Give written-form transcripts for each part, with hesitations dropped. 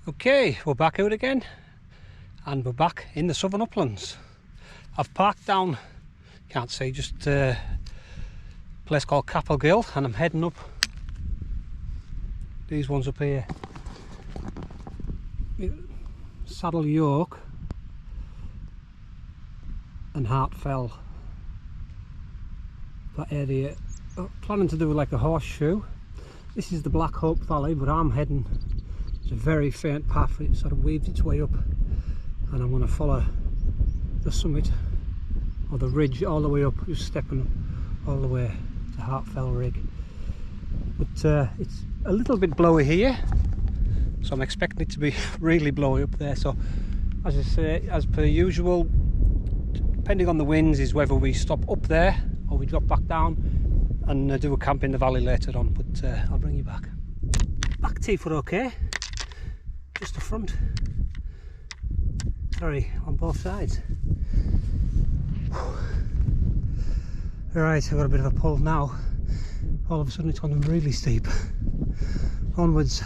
Okay, we're back out again and we're back in the southern uplands. I've parked down, can't see, just a place called Capplegill, and I'm heading up these ones up here. Saddle Yoke and Hart Fell. That area. I'm planning to do like a horseshoe. This is the Black Hope Valley, but I'm heading, it's a very faint path, it sort of weaves its way up, and I'm going to follow the summit or the ridge all the way up, just stepping all the way to Hart Fell rig. But it's a little bit blowy here, so I'm expecting it to be really blowy up there. So as I say, as per usual, depending on the winds is whether we stop up there or we drop back down and do a camp in the valley later on. But I'll bring you back. Back teeth are okay, just the front, sorry, on both sides. Right, I've got a bit of a pull now. All of a sudden it's gone really steep. Onwards.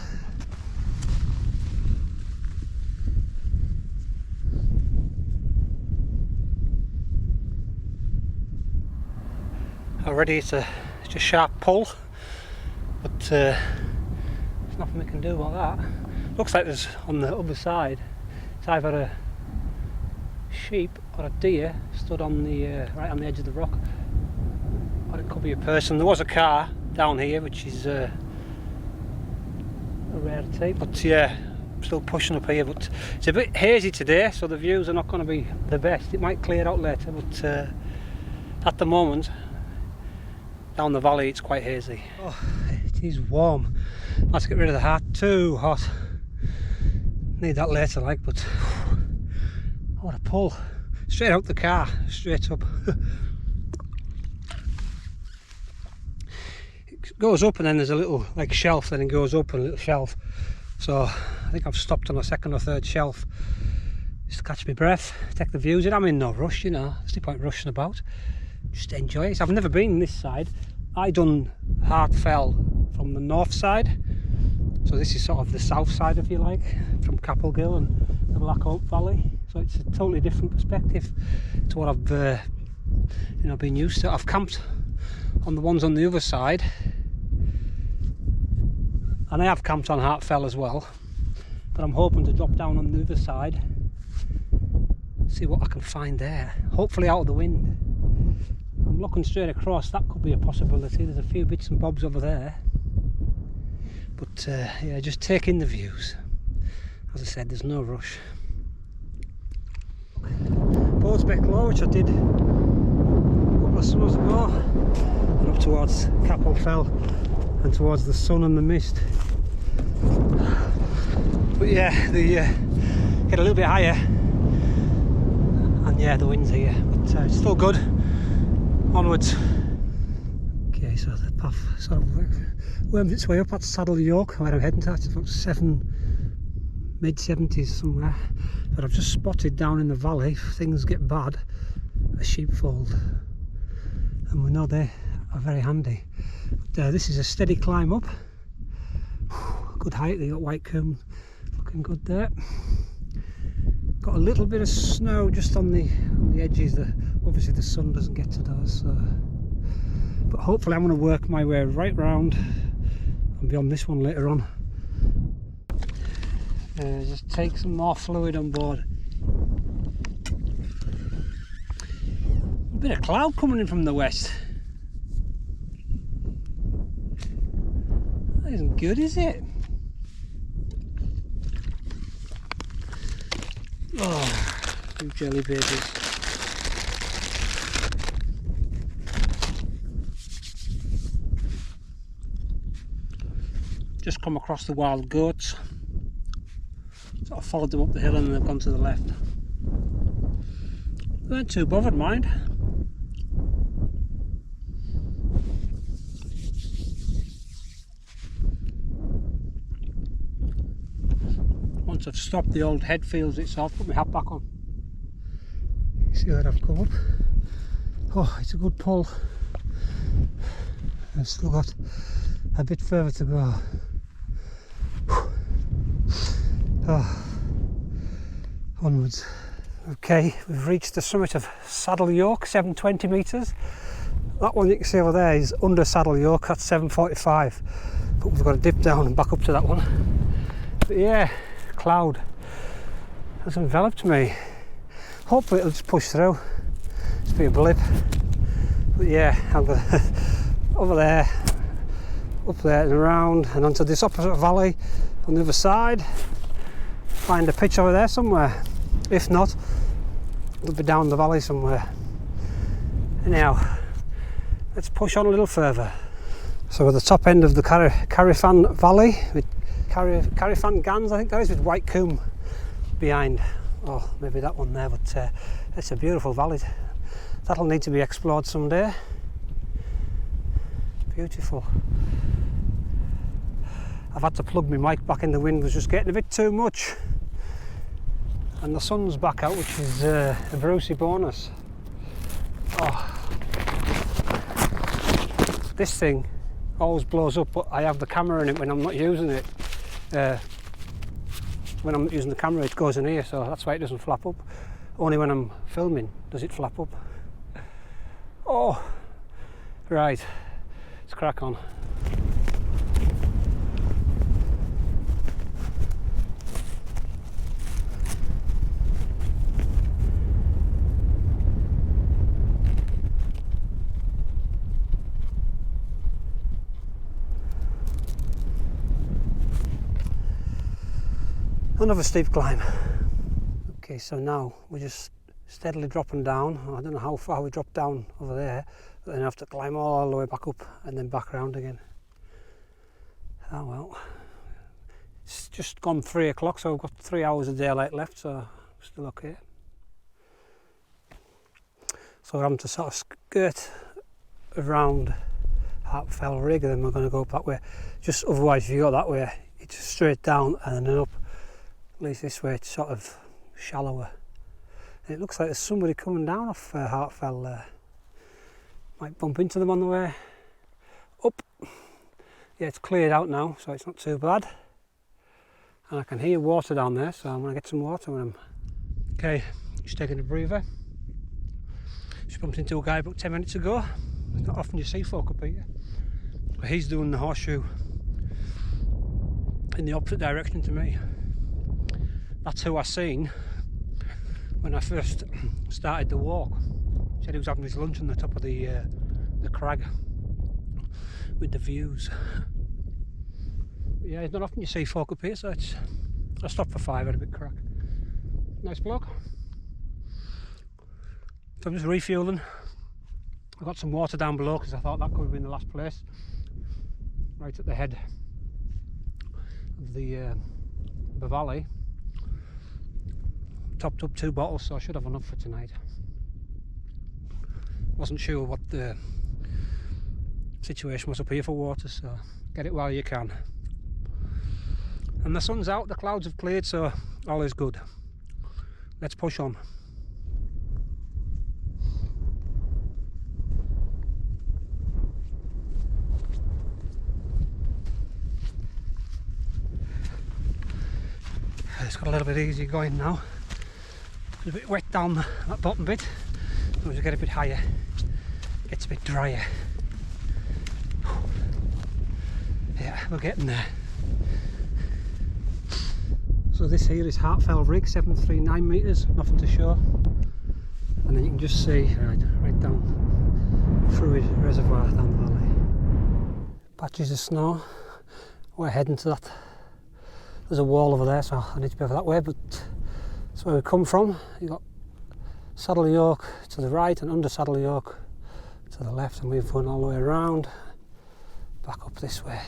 Already it's a sharp pull, but there's nothing we can do about that. Looks like there's, on the other side, it's either a sheep or a deer stood on the right on the edge of the rock, or it could be a person. There was a car down here, which is a rarity, but yeah, I'm still pushing up here. But it's a bit hazy today, so the views are not going to be the best. It might clear out later, but at the moment down the valley it's quite hazy. Oh, it is warm. Let's get rid of the hat. Too hot. Need that later, like, but what a pull. Straight out the car, straight up. It goes up and then there's a little like shelf, then it goes up and a little shelf. So I think I've stopped on a second or third shelf just to catch my breath, take the views in. I'm in no rush, you know, there's no point rushing about. Just enjoy it. I've never been this side. I done Hart Fell from the north side, so this is sort of the south side, if you like, from Capplegill and the Black Hope Valley. So it's a totally different perspective to what I've been used to. I've camped on the ones on the other side, and I have camped on Hart Fell as well, but I'm hoping to drop down on the other side, see what I can find there, hopefully out of the wind. I'm looking straight across, that could be a possibility. There's a few bits and bobs over there, but yeah, just take in the views. As I said, there's no rush. Boatsbeck Low, which I did a couple of summers ago, and up towards Capple Fell and towards the sun and the mist. But yeah, the get a little bit higher, and yeah, the wind's here, but it's still good. Onwards. Okay, so the path sort of worms its way up at Saddle Yoke, where I'm heading to. It's about mid-70s somewhere. But I've just spotted down in the valley, if things get bad, a sheepfold. And we know they are very handy. But, this is a steady climb up. Good height, they got Wildcamp looking good there. Got a little bit of snow just on the edges. Obviously the sun doesn't get to those, but hopefully I'm going to work my way right round and be on this one later on. Just take some more fluid on board. A bit of cloud coming in from the west. That isn't good, is it? Oh, you jelly babies. Just come across the wild goats. Sort of followed them up the hill and then they've gone to the left. They weren't too bothered, mind. Once I've stopped, the old head feels itself. Put my hat back on. See where I've come up. Oh, it's a good pull. I've still got a bit further to go. Oh, onwards. Okay, we've reached the summit of Saddle Yoke, 720 metres. That one you can see over there is under Saddle Yoke, that's 745. But we've got to dip down and back up to that one. But yeah, cloud has enveloped me. Hopefully it'll just push through. Just be a blip. But yeah, I'm going over there, up there and around and onto this opposite valley on the other side. Find a pitch over there somewhere. If not, it'll be down the valley somewhere. Anyhow, let's push on a little further. So we're at the top end of the Carifan Valley with Carifan Gans, I think that is, with White Coombe behind. Oh, maybe that one there, but it's a beautiful valley. That'll need to be explored someday. Beautiful. I've had to plug my mic back in, the wind was just getting a bit too much. And the sun's back out, which is a Brucey bonus. Oh. This thing always blows up, but I have the camera in it when I'm not using it. When I'm not using the camera, it goes in here, so that's why it doesn't flap up. Only when I'm filming does it flap up. Oh, right, let's crack on. Another steep climb. Okay, so now we're just steadily dropping down. I don't know how far we drop down over there, but then I have to climb all the way back up and then back around again. Oh well. It's just gone 3 o'clock, so I've got 3 hours of daylight left, so still okay. So we're having to sort of skirt around Hart Fell rig, and then we're going to go up that way. Just otherwise, if you go that way, it's straight down and then up. At least this way it's sort of shallower. And it looks like there's somebody coming down off Hart Fell there. Might bump into them on the way up. Yeah, it's cleared out now, so it's not too bad. And I can hear water down there, so I'm going to get some water with him. Okay, just taking a breather. Just bumped into a guy about 10 minutes ago. It's not often you see folk up here. But he's doing the horseshoe in the opposite direction to me. That's who I seen when I first started the walk. He said he was having his lunch on the top of the crag with the views. But yeah, it's not often you see folk up here, so I stopped for 5, had a bit crack. Nice bloke. So I'm just refueling. I got some water down below because I thought that could have been the last place, right at the head of the valley. Topped up 2 bottles, so I should have enough for tonight. Wasn't sure what the situation was up here for water, so get it while you can. And the sun's out, the clouds have cleared, so all is good. Let's push on. It's got a little bit easier going now. It's a bit wet down that bottom bit. As we get a bit higher, it gets a bit drier. Yeah, we're getting there. So this here is Hart Fell rig, 739 metres, nothing to show. And then you can just see right down through his reservoir down the valley. Patches of snow. We're heading to that. There's a wall over there, so I need to be over that way, but that's where we come from. You've got Saddle Yoke to the right and under Saddle Yoke to the left, and we've gone all the way around, back up this way.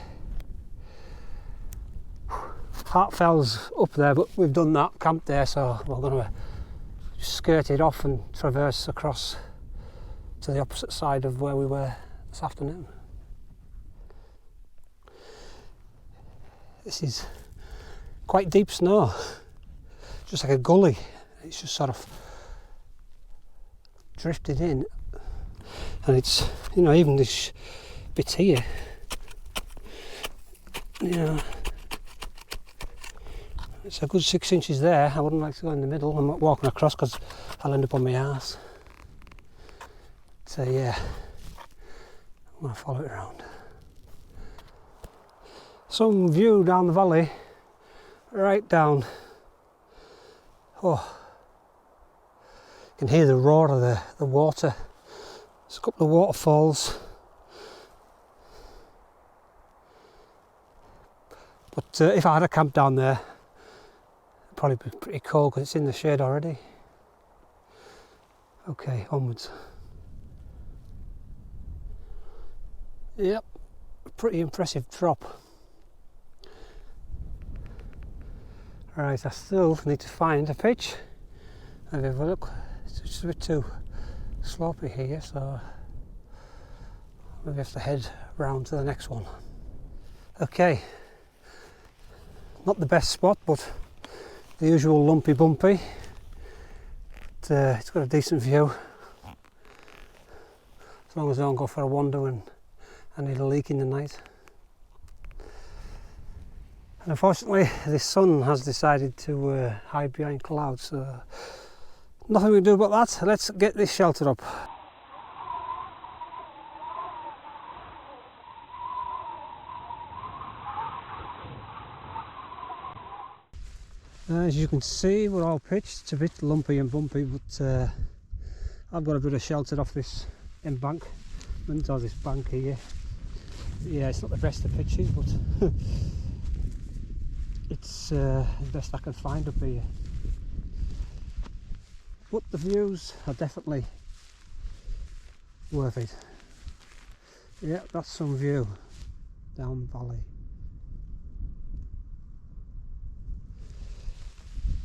Hart Fell's up there, but we've done that, camped there, so we're going to skirt it off and traverse across to the opposite side of where we were this afternoon. This is quite deep snow, just like a gully. It's just sort of drifted in, and it's, you know, even this bit here, you know, It's a good 6 inches there. I wouldn't like to go in the middle. I'm not walking across because I'll end up on my arse. So yeah, I'm going to follow it around. Some view down the valley, right down. Oh, you can hear the roar of the water. There's a couple of waterfalls. But if I had a camp down there, it'd probably be pretty cold because it's in the shade already. Okay, onwards. Yep, pretty impressive drop. Right, I still need to find a pitch. Have a look. It's just a bit too slopey here, so maybe have to head round to the next one. Okay, not the best spot, but the usual lumpy bumpy. It's got a decent view, as long as I don't go for a wander when I need a leak in the night. And unfortunately, the sun has decided to hide behind clouds, so nothing we can do about that. Let's get this shelter up. As you can see, we're all pitched. It's a bit lumpy and bumpy, but I've got a bit of shelter off this embankment, or this bank here. Yeah, it's not the best of pitches, but it's the best I can find up here. But the views are definitely worth it. Yeah, that's some view down the valley.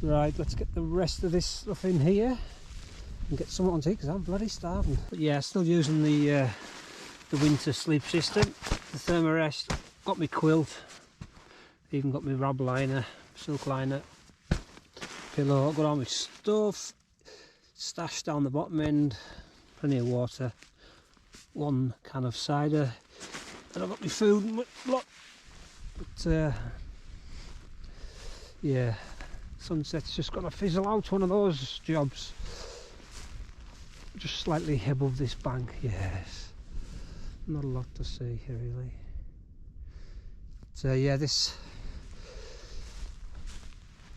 Right, let's get the rest of this stuff in here and get something on tea because I'm bloody starving. But yeah, still using the winter sleep system. The thermarest, got my quilt, even got my rab liner, silk liner, pillow, got all my stuff stashed down the bottom end, plenty of water, 1 can of cider, and I've got my food and lot. But yeah, sunset's just got to fizzle out, one of those jobs. Just slightly above this bank, yes. Not a lot to see here really. So yeah, this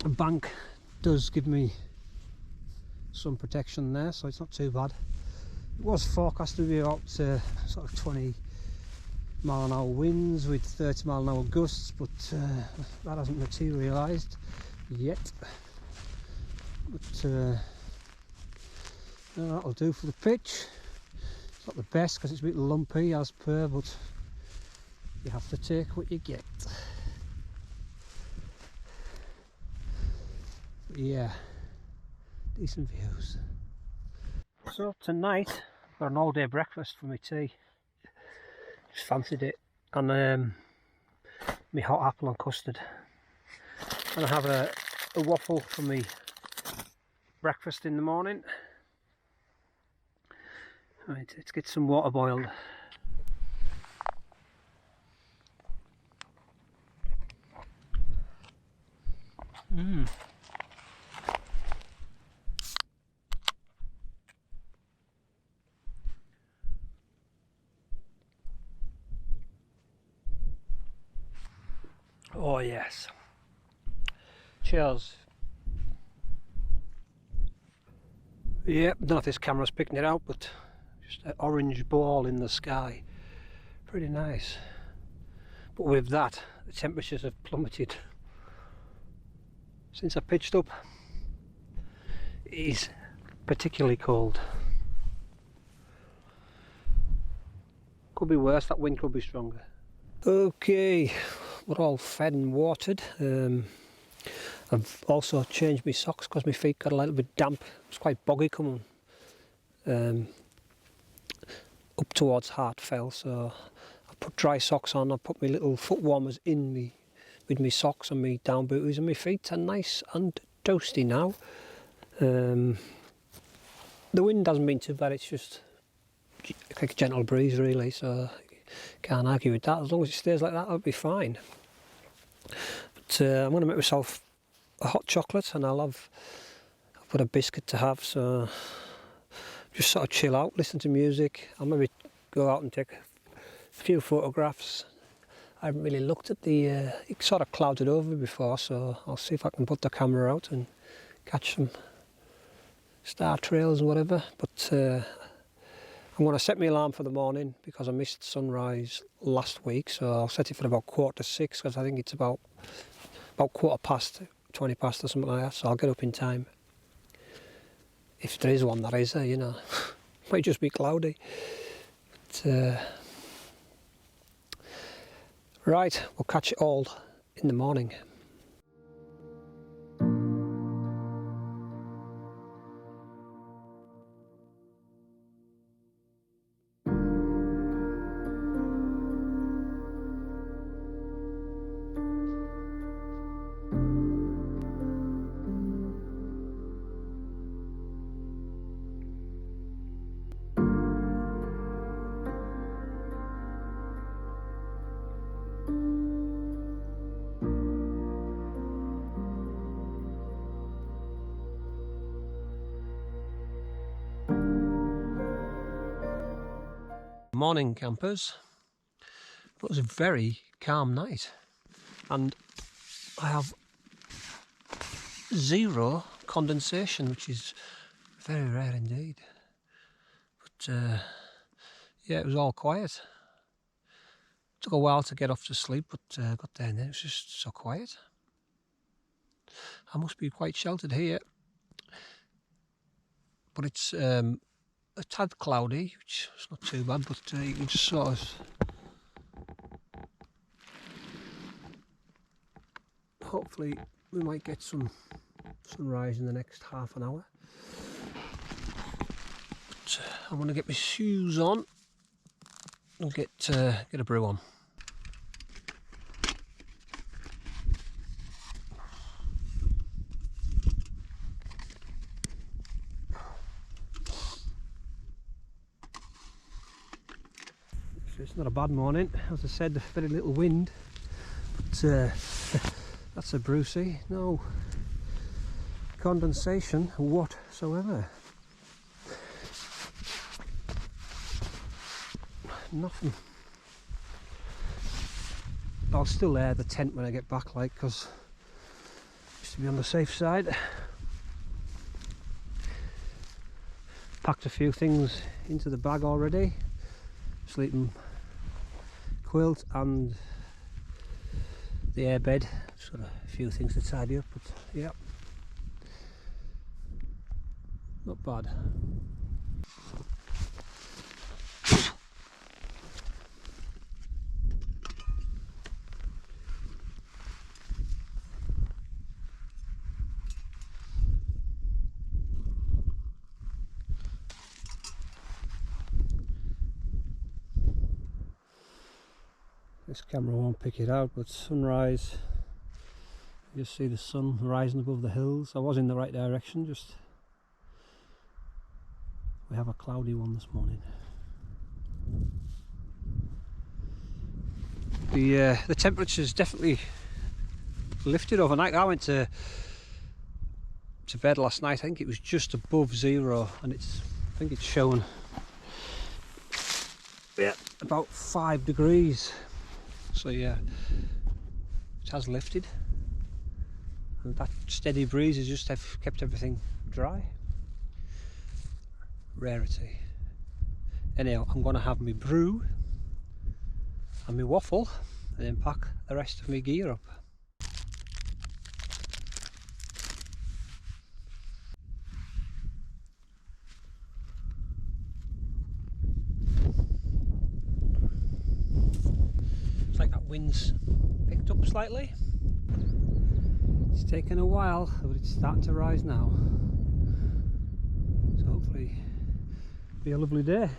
bank does give me some protection there, so it's not too bad. It was forecast to be about sort of 20-mile-an-hour winds with 30-mile-an-hour gusts, but that hasn't materialised yet. But that'll do for the pitch. It's not the best because it's a bit lumpy as per, but you have to take what you get. But yeah, decent views. So tonight I've got an all day breakfast for my tea. Just fancied it, and my hot apple and custard. And I have a waffle for me breakfast in the morning. Right, let's get some water boiled. Oh yes. Cheers. Yep, don't know if this camera's picking it out, but just an orange ball in the sky. Pretty nice. But with that, the temperatures have plummeted. Since I pitched up, it is particularly cold. Could be worse, that wind could be stronger. Okay, we're all fed and watered. I've also changed my socks because my feet got a little bit damp. It was quite boggy coming up towards Hart Fell, so I put dry socks on. I put my little foot warmers in me with my socks and my down booties, and my feet are nice and toasty now. The wind hasn't been too bad, it's just like a gentle breeze really, so can't argue with that. As long as it stays like that, I'll be fine. But I'm going to make myself a hot chocolate, and I've got a biscuit to have, so just sort of chill out, listen to music. I'll maybe go out and take a few photographs. I haven't really looked at the, it sort of clouded over before, so I'll see if I can put the camera out and catch some star trails and whatever. But I'm going to set my alarm for the morning because I missed sunrise last week, so I'll set it for about 6:15 because I think it's about 20 past or something like that, so I'll get up in time. If there is one, that is, you know. Might just be cloudy. But, right, we'll catch it all in the morning. Morning, campers. It was a very calm night, and I have zero condensation, which is very rare indeed. But yeah, it was all quiet. Took a while to get off to sleep, but got there and then it was just so quiet. I must be quite sheltered here, but it's a tad cloudy, which is not too bad, but you can just sort of hopefully we might get some sunrise in the next half an hour. But I want to get my shoes on and get a brew on. It's not a bad morning, as I said, very little wind, but that's a Brucey, no condensation whatsoever. Nothing. I'll still air the tent when I get back, like, because just to be on the safe side. Packed a few things into the bag already. Sleeping quilt and the airbed, sort of a few things to tidy up, but yeah, not bad. This camera won't pick it out, but sunrise, you just see the sun rising above the hills. I was in the right direction, just we have a cloudy one this morning. The temperature's definitely lifted overnight. I went to bed last night, I think it was just above 0, and I think it's showing, yeah, about 5 degrees. So yeah, it has lifted, and that steady breeze has just kept everything dry. Rarity. Anyhow, I'm going to have my brew and my waffle and then pack the rest of my gear up. It's like that wind's picked up slightly. It's taken a while, but it's starting to rise now. So hopefully it'll be a lovely day.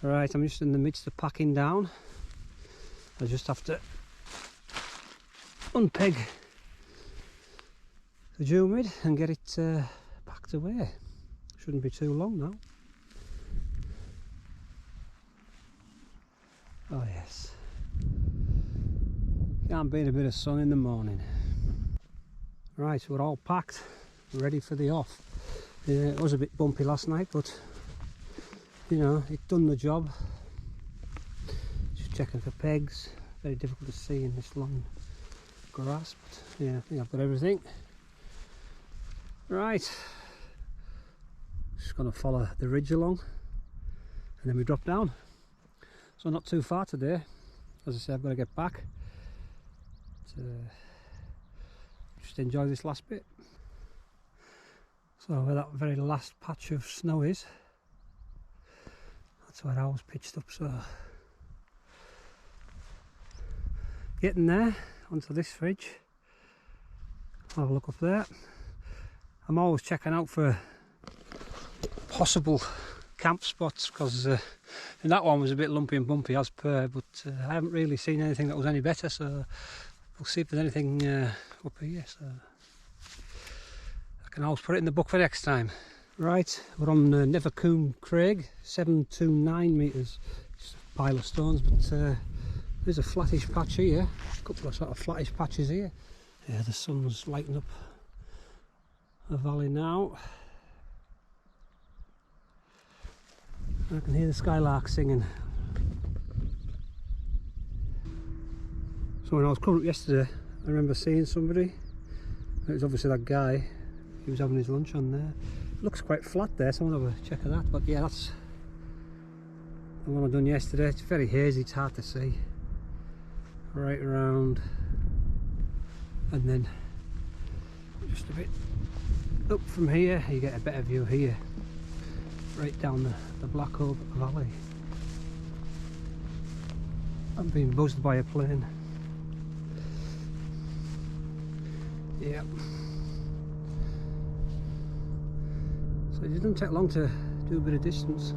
Alright, I'm just in the midst of packing down. I just have to unpeg the Jumid and get it packed away. Shouldn't be too long now. Oh yes, can't beat a bit of sun in the morning. Right, so we're all packed, ready for the off. Yeah, it was a bit bumpy last night, but you know, it done the job. Just checking for pegs, very difficult to see in this long grass, but yeah, I think I've got everything. Right, just going to follow the ridge along and then we drop down. So not too far today. As I say, I've got to get back. Just enjoy this last bit. So where that very last patch of snow is, that's where I was pitched up. So getting there onto this ridge. I'll have a look up there. I'm always checking out for possible camp spots because that one was a bit lumpy and bumpy as per, but I haven't really seen anything that was any better, so we'll see if there's anything up here, so I can always put it in the book for next time. Right, we're on Nethercombe Craig, 729 metres, just a pile of stones, but there's a flattish patch here, a couple of sort of flattish patches here. Yeah, the sun's lighting up the valley now. I can hear the skylark singing. So when I was coming up yesterday, I remember seeing somebody. It was obviously that guy. He was having his lunch on there. It looks quite flat there, so I want to have a check of that. But yeah, that's the one I done yesterday. It's very hazy, it's hard to see. Right around, and then just a bit up from here, you get a better view here. Right down the Black Hope Valley. I'm being buzzed by a plane. Yep. So it doesn't take long to do a bit of distance.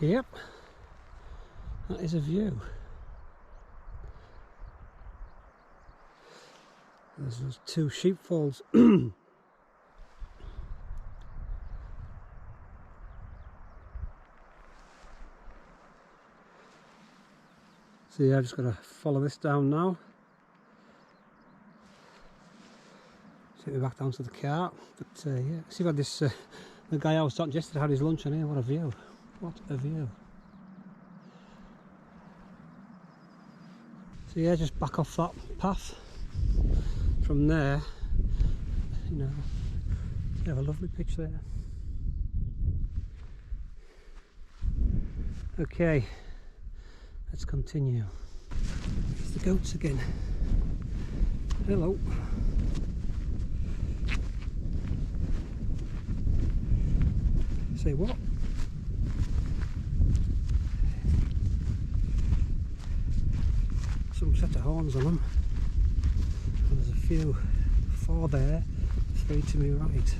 Yep, that is a view. There's those two sheepfolds. So yeah, I've just got to follow this down now. Take me back down to the car. But yeah, see if I had this, the guy I was talking to yesterday had his lunch on here. What a view. What a view. So yeah, just back off that path. From there, you know, you have a lovely pitch there. Okay, let's continue. There's the goats again. Hello. Say what? Some set of horns on them. And there's a few, 4 there, 3 to my right.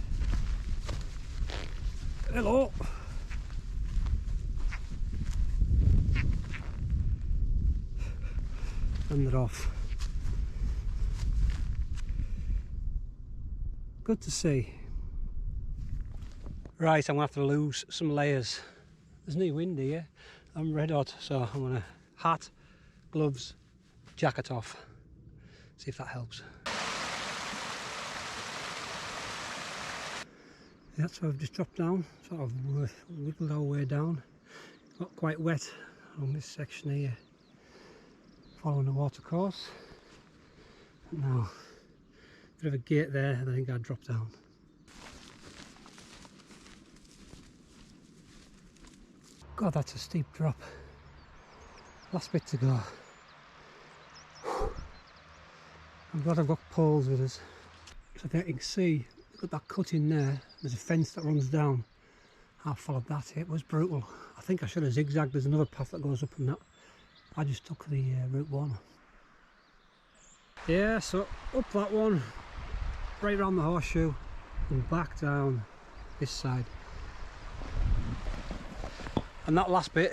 Hello! And they're off. Good to see. Right, I'm going to have to lose some layers. There's no wind here. I'm red hot, so I'm going to hat, gloves, jacket off. See if that helps. Yeah, so I've just dropped down, sort of wiggled our way down. Got quite wet along this section here, following the water course. Now, bit of a gate there, and I think I'd drop down. God, that's a steep drop. Last bit to go. I'm glad I've got poles with us. So there you can see, look at that cut in there. There's a fence that runs down. I followed that. It was brutal. I think I should have zigzagged. There's another path that goes up and that. I just took the route 1. Yeah, so up that one. straight around the horseshoe and back down this side. And that last bit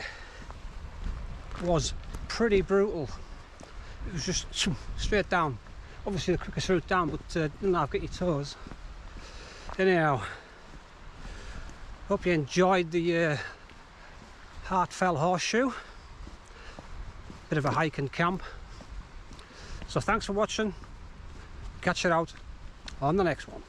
was pretty brutal. It was just straight down. Obviously the quickest route down, but now I've got your toes. Anyhow, hope you enjoyed the Hart Fell Horseshoe. Bit of a hike and camp. So thanks for watching. Catch you out on the next one.